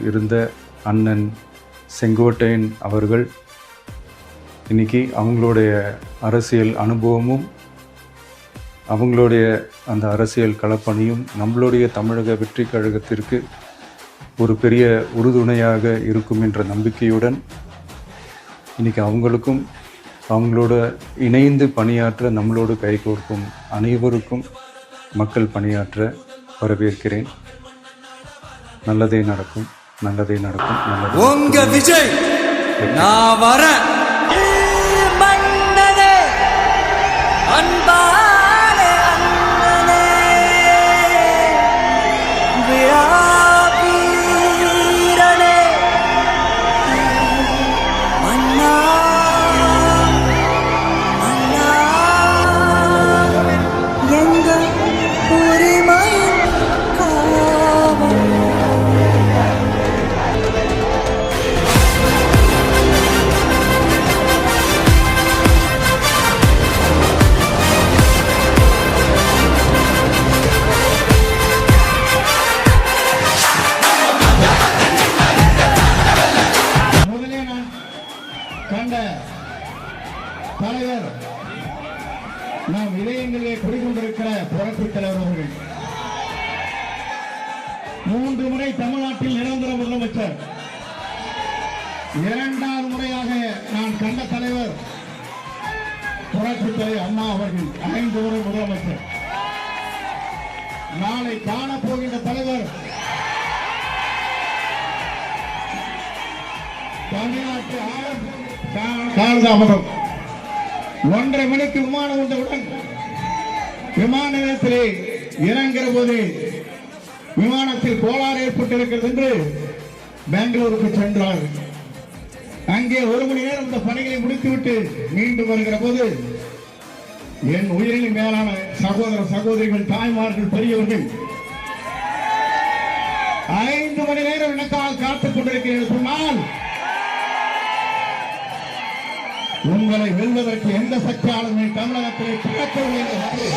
இருந்த அண்ணன் செங்கோட்டையன் அவர்கள் இன்னைக்கு அவங்களுடைய அரசியல் அனுபவமும் அவங்களுடைய அந்த அரசியல் களப்பணியும் நம்மளுடைய தமிழக வெற்றி கழகத்திற்கு ஒரு பெரிய உறுதுணையாக இருக்கும் என்ற நம்பிக்கையுடன் இன்றைக்கி அவங்களுக்கும் அவங்களோட இணைந்து பணியாற்ற நம்மளோடு கைகோர்க்கும் அனைவருக்கும் மக்கள் பணியாற்ற வரவேற்கிறேன். நல்லதே நடக்கும், நல்லதே நடக்கும், நல்லதே. உங்க விஜய் நான் வர தலைவர் நாம் இதயங்களிலே குடிக்கொண்டிருக்கிற புரட்சி தலைவர் அவர்கள் 3 முறை தமிழ்நாட்டில் நிரந்தர முதலமைச்சர், 2வது முறையாக நான் கண்ட தலைவர் புரட்சி தலைவர் அண்ணா அவர்கள் 5 முறை முதலமைச்சர். நாளை காணப்போகின்ற தலைவர் தமிழ்நாட்டு காலதாமதம் 1:30 மணிக்கு விமானம் வந்தவுடன் விமான நிலையத்திலே இறங்குகிற போது விமானத்தில் கோளாறு ஏற்பட்டிருக்கிறது என்று பெங்களூருக்கு சென்றார். அங்கே 1 மணி நேரம் இந்த பணிகளை முடித்துவிட்டு மீண்டும் வருகிற போது என் உயிரின் மேலான சகோதர சகோதரிகள், தாய்மார்கள், பெரியவர்கள் 5 மணி நேரம் எனக்காக காத்துக் கொண்டிருக்கிறேன் சொன்னால் உங்களை வெல்வதற்கு எந்த சக்தியாலுமே தமிழகத்திலே பிறக்கவில்லை என்று